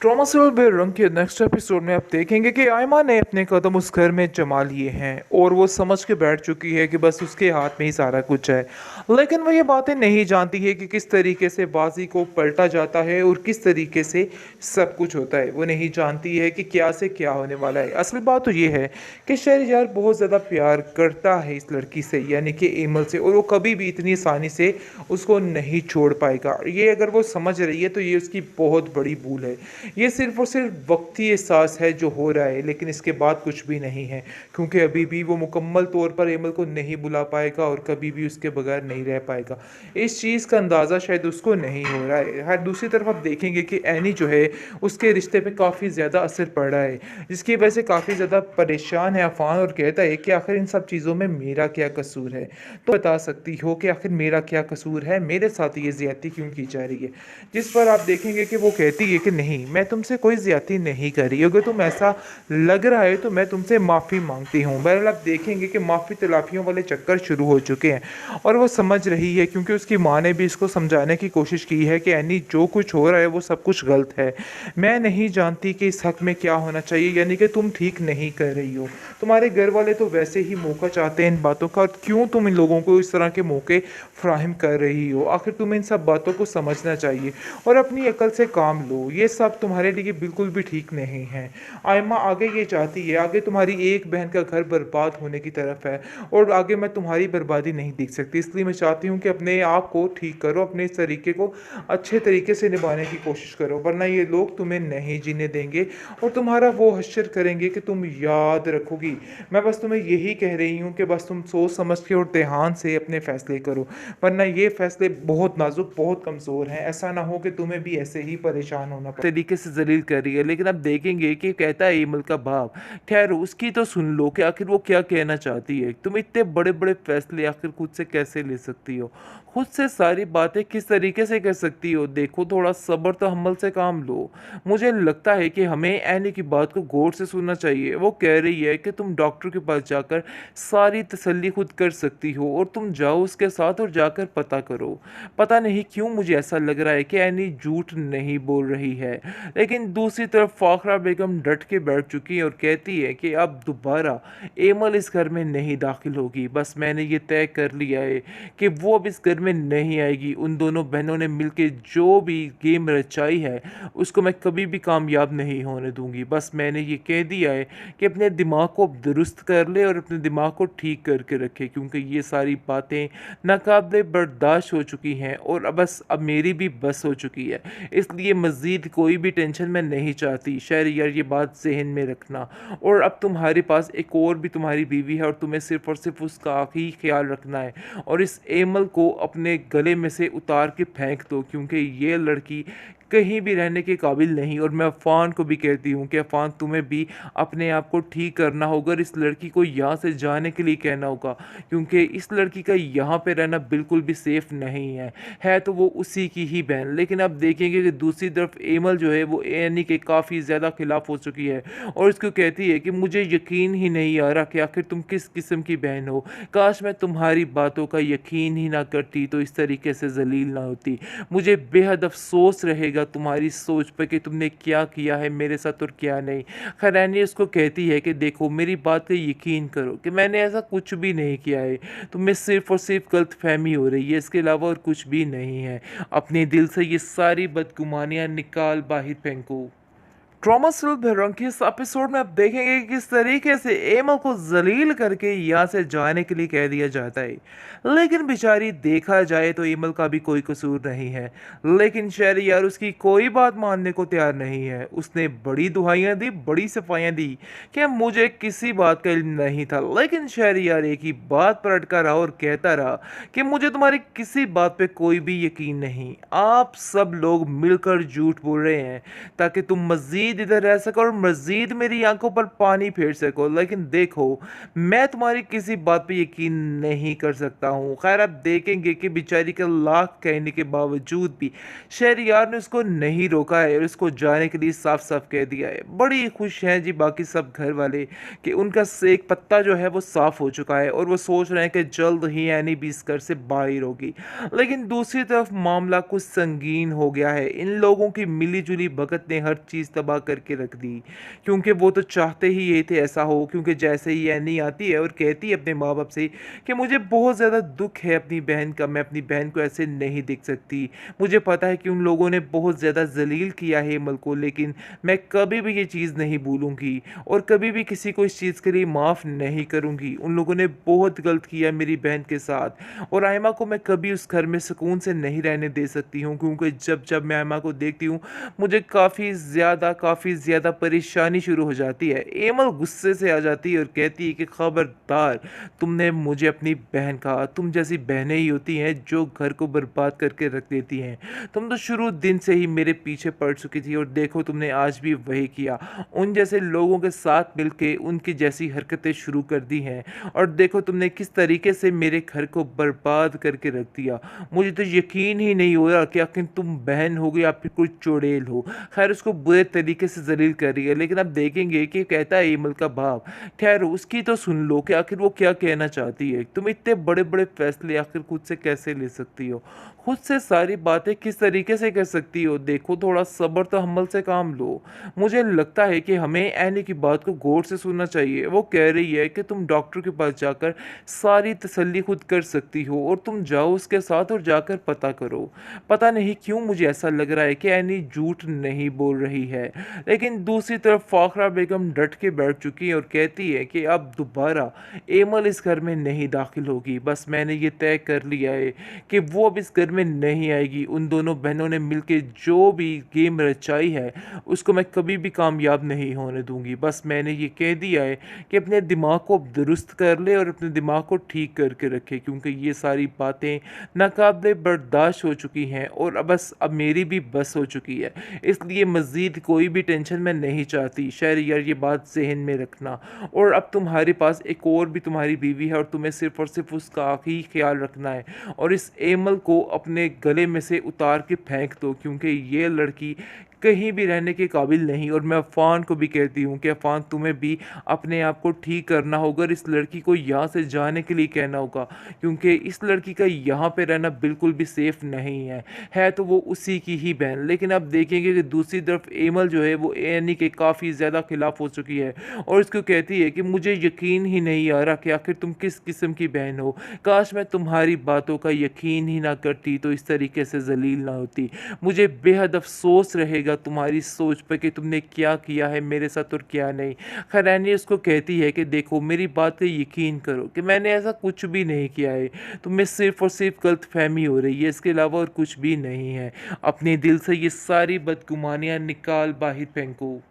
Trauma से बेरंग के नेक्स्ट एपिसोड में आप देखेंगे कि आयमा ने अपने कदम उस घर में जमा लिए हैं और वो समझ के बैठ चुकी है कि बस उसके हाथ में ही सारा कुछ है। लेकिन वो ये बातें नहीं जानती है कि किस तरीके से बाजी को पलटा जाता है और किस तरीके से सब कुछ होता है। वो नहीं जानती है कि क्या से क्या होने वाला है। असल बात तो ये है कि शहरयार बहुत ज़्यादा प्यार करता है इस लड़की से, यानी कि एमल से, और वो कभी भी इतनी आसानी से उसको नहीं छोड़ पाएगा। ये अगर वो समझ रही है तो ये उसकी बहुत बड़ी भूल है। ये सिर्फ और सिर्फ वक्ती एहसास है जो हो रहा है, लेकिन इसके बाद कुछ भी नहीं है, क्योंकि अभी भी वो मुकम्मल तौर पर एमल को नहीं बुला पाएगा और कभी भी उसके बगैर नहीं रह पाएगा। इस चीज़ का अंदाज़ा शायद उसको नहीं हो रहा है। हर दूसरी तरफ आप देखेंगे कि एनी जो है उसके रिश्ते पे काफ़ी ज़्यादा असर पड़ रहा है, जिसकी वजह से काफ़ी ज़्यादा परेशान है अफान, और कहता है कि आखिर इन सब चीज़ों में मेरा क्या कसूर है। तो बता सकती हो कि आखिर मेरा क्या कसूर है, मेरे साथ ये ज़्यादती क्यों की जा रही है। जिस पर आप देखेंगे कि वो कहती है कि नहीं, मैं तुमसे कोई ज़्यादती नहीं कर रही, अगर तुम ऐसा लग रहा है तो मैं तुमसे माफ़ी मांगती हूँ। बहरहाल आप देखेंगे कि माफ़ी तलाफ़ियों वाले चक्कर शुरू हो चुके हैं और वो समझ रही है, क्योंकि उसकी माँ ने भी इसको समझाने की कोशिश की है कि एनी जो कुछ हो रहा है वो सब कुछ गलत है। मैं नहीं जानती कि इस हक़ में क्या होना चाहिए, यानी कि तुम ठीक नहीं कर रही हो। तुम्हारे घर वाले तो वैसे ही मौका चाहते हैं इन बातों का, और क्यों तुम इन लोगों को इस तरह के मौके फ्राहम कर रही हो। आखिर तुम्हें इन सब बातों को समझना चाहिए और अपनी अकल से काम लो। ये सब तुम्हारे लिए बिल्कुल भी ठीक नहीं है। आयमा आगे ये चाहती है, आगे तुम्हारी एक बहन का घर बर्बाद होने की तरफ है और आगे मैं तुम्हारी बर्बादी नहीं देख सकती। इसलिए मैं चाहती हूँ कि अपने आप को ठीक करो, अपने इस तरीके को अच्छे तरीके से निभाने की कोशिश करो, वरना ये लोग तुम्हें नहीं जीने देंगे और तुम्हारा वो हश्र करेंगे कि तुम याद रखोगी। मैं बस तुम्हें यही कह रही हूँ कि बस तुम सोच समझ के और ध्यान से अपने फैसले करो, वरना ये फैसले बहुत नाजुक, बहुत कमज़ोर हैं। ऐसा ना हो कि तुम्हें भी ऐसे ही परेशान होना पड़े। तरीके से जलील कर रही है, लेकिन अब देखेंगे कि कहता है ईमल का बाप। खैर उसकी तो सुन लो कि आखिर वो क्या कहना चाहती है। तुम इतने बड़े बड़े फैसले आखिर खुद से कैसे ले सकती हो, खुद से सारी बातें किस तरीके से कर सकती हो। देखो थोड़ा सब्र तो हम्मल से काम लो। मुझे लगता है कि हमें एनी की बात को गौर से सुनना चाहिए। वो कह रही है कि तुम डॉक्टर के पास जाकर सारी तसल्ली खुद कर सकती हो, और तुम जाओ उसके साथ और जाकर पता करो। पता नहीं क्यों मुझे ऐसा लग रहा है कि एनी झूठ नहीं बोल रही है। लेकिन दूसरी तरफ फाखरा बेगम डट के बैठ चुकी है और कहती है कि अब दोबारा एमल इस घर में नहीं दाखिल होगी। बस मैंने ये तय कर लिया है कि वो अब इस घर में नहीं आएगी। उन दोनों बहनों ने मिलकर जो भी गेम रचाई है उसको मैं कभी भी कामयाब नहीं होने दूंगी। बस मैंने ये कह दिया है कि अपने दिमाग को दुरुस्त कर ले और अपने दिमाग को ठीक करके रखे, क्योंकि ये सारी बातें नाकाबिले बर्दाश्त हो चुकी हैं और अब मेरी भी बस हो चुकी है। इसलिए मज़ीद कोई भी टेंशन मैं नहीं चाहती। शहरयार ये बात ज़हन में रखना। और अब तुम्हारे पास एक और भी तुम्हारी बीवी है और तुम्हें सिर्फ़ और सिर्फ उसका ही ख्याल रखना है, और इस एमल को अपने गले में से उतार के फेंक दो, क्योंकि ये लड़की कहीं भी रहने के काबिल नहीं। और मैं अफ़ान को भी कहती हूँ कि अफ़ान तुम्हें भी अपने आप को ठीक करना होगा और इस लड़की को यहाँ से जाने के लिए कहना होगा, क्योंकि इस लड़की का यहाँ पे रहना बिल्कुल भी सेफ़ नहीं है तो वो उसी की ही बहन। लेकिन अब देखेंगे कि दूसरी तरफ एमल जो है वो एनी के काफ़ी ज़्यादा खिलाफ हो चुकी है और इसको कहती है कि मुझे यकीन ही नहीं आ रहा कि आखिर तुम किस किस्म की बहन हो। काश मैं तुम्हारी बातों का यकीन ही ना करती तो इस तरीके से जलील ना होती। मुझे बेहद अफसोस रहेगा तुम्हारी सोच पर कि तुमने क्या किया है मेरे साथ और क्या नहीं। खैर एनी उसको कहती है कि देखो मेरी बात पे यकीन करो कि मैंने ऐसा कुछ भी नहीं किया है, तुम्हें सिर्फ और सिर्फ गलतफहमी हो रही है, इसके अलावा और कुछ भी नहीं है। अपने दिल से ये सारी बदगुमानियां निकाल बाहर फेंको। ट्रॉमा सिल भैरंग की इस एपिसोड में आप देखेंगे कि किस तरीके से एमा को जलील करके यहाँ से जाने के लिए कह दिया जाता है। लेकिन बेचारी देखा जाए तो एमल का भी कोई कसूर नहीं है, लेकिन शहरयार उसकी कोई बात मानने को तैयार नहीं है। उसने बड़ी दुहाइयाँ दी, बड़ी सफाइयाँ दी कि मुझे किसी बात का इल्म नहीं था, लेकिन शहरयार एक ही बात पर अटका रहा और कहता रहा कि मुझे तुम्हारी किसी बात पे कोई भी यकीन नहीं। आप सब लोग मिलकर झूठ बोल रहे हैं ताकि तुम मज़ीद मज़ीद इधर रह सको और मज़ीद मेरी आँखों पर पानी फेर सको। लेकिन देखो, मैं तुम्हारी किसी बात पे यकीन नहीं कर सकता हूँ। ख़ैर आप देखेंगे कि बेचारी का लाख कहने के बावजूद भी शहरयार ने उसको नहीं रोका है और उसको जाने के लिए साफ-साफ कह दिया है। बड़ी खुश हैं जी बाकी सब घर वाले कि उनका सेक पत्ता जो है वो साफ़ हो चुका है और वो सोच रहे हैं कि जल्द ही एनी भी इस घर से बाहर होगी। लेकिन दूसरी तरफ मामला कुछ संगीन हो गया है। इन लोगों की मिली-जुली भगत ने हर चीज़ तबाह करके रख दी, क्योंकि वो तो चाहते ही ये थे ऐसा हो, क्योंकि जैसे ही एनी आती है और कहती है अपने माँ-बाप से कि मुझे बहुत ज़्यादा दुःख है अपनी बहन का, मैं अपनी बहन को ऐसे नहीं देख सकती। मुझे पता है कि उन लोगों ने बहुत ज़्यादा ज़लील किया है हेमल को, लेकिन मैं कभी भी ये चीज़ नहीं भूलूँगी और कभी भी किसी को इस चीज़ के लिए माफ़ नहीं करूँगी। उन लोगों ने बहुत गलत किया मेरी बहन के साथ और आयमा को मैं कभी उस घर में सुकून से नहीं रहने दे सकती हूँ, क्योंकि जब-जब मैं आयमा को देखती हूँ, मुझे काफ़ी ज़्यादा परेशानी शुरू हो जाती है। एमल गुस्से से आ जाती है और कहती है कि खबरदार, तुमने मुझे अपनी बहन कहा, तुम जैसी बहनें ही होती हैं जो घर को बर्बाद करके रख देती हैं। तुम तो शुरू दिन से ही मेरे पीछे पड़ चुकी थी और देखो तुमने आज भी वही किया। उन जैसे लोगों के साथ मिलके उनकी जैसी हरकतें शुरू कर दी हैं और देखो तुमने किस तरीके से मेरे घर को बर्बाद करके रख दिया। मुझे तो यकीन ही नहीं हो रहा कि आखिर तुम बहन हो या फिर कोई चुड़ैल हो। खैर उसको बुरे तरीके से ज़लील कर रही है, लेकिन अब देखेंगे कि कहता है एमल का बाप, खैर उसकी तो सुन लो कि आखिर वो क्या कहना चाहती है। तुम इतने बड़े-बड़े फैसले आखिर खुद से कैसे ले सकती हो? खुद से सारी बातें किस तरीके से कर सकती हो? देखो थोड़ा सब्र तो हम्मल से काम लो। मुझे लगता है कि हमें ऐनी की बात को गौर से सुनना चाहिए। वो कह रही है कि तुम डॉक्टर के पास जाकर सारी तसल्ली खुद कर सकती हो और तुम जाओ उसके साथ और जाकर पता करो। पता नहीं क्यों मुझे ऐसा लग रहा है कि ऐनी झूठ नहीं बोल रही है। लेकिन दूसरी तरफ फ़ाखरा बेगम डट के बैठ चुकी है और कहती है कि अब दोबारा एमल इस घर में नहीं दाखिल होगी। बस मैंने ये तय कर लिया है कि वो अब इस घर में नहीं आएगी। उन दोनों बहनों ने मिलके जो भी गेम रचाई है, उसको मैं कभी भी कामयाब नहीं होने दूँगी। बस मैंने ये कह दिया है कि अपने दिमाग को अब दुरुस्त कर ले और अपने दिमाग को ठीक करके रखे, क्योंकि ये सारी बातें नाकाबिले बर्दाश्त हो चुकी हैं और अब मेरी भी बस हो चुकी है। इसलिए मज़ीद कोई भी टेंशन मैं नहीं चाहती। शहरयार ये बात ज़हन में रखना। और अब तुम्हारे पास एक और भी तुम्हारी बीवी है और तुम्हें सिर्फ़ और सिर्फ़ उसका ही ख़्याल रखना है और इस एमल को अपने गले में से उतार के फेंक दो, क्योंकि ये लड़की कहीं भी रहने के काबिल नहीं। और मैं अफ़ान को भी कहती हूँ कि अफ़ान तुम्हें भी अपने आप को ठीक करना होगा और इस लड़की को यहाँ से जाने के लिए कहना होगा, क्योंकि इस लड़की का यहाँ पे रहना बिल्कुल भी सेफ़ नहीं है तो वो उसी की ही बहन। लेकिन अब देखेंगे कि दूसरी तरफ एमल जो है वो एनी के काफ़ी ज़्यादा खिलाफ हो चुकी है और इसको कहती है कि मुझे यकीन ही नहीं आ रहा कि आखिर तुम किस किस्म की बहन हो। काश मैं तुम्हारी बातों का यकीन ही ना करती तो इस तरीके से जलील ना होती। मुझे बेहद अफसोस रहेगा तुम्हारी सोच पर कि तुमने क्या किया है मेरे साथ और क्या नहीं। खैर एनी उसको कहती है कि देखो मेरी बात पे यकीन करो कि मैंने ऐसा कुछ भी नहीं किया है। तुम्हें सिर्फ़ और सिर्फ़ गलतफ़हमी हो रही है, इसके अलावा और कुछ भी नहीं है। अपने दिल से ये सारी बदगुमानियाँ निकाल बाहर फेंको।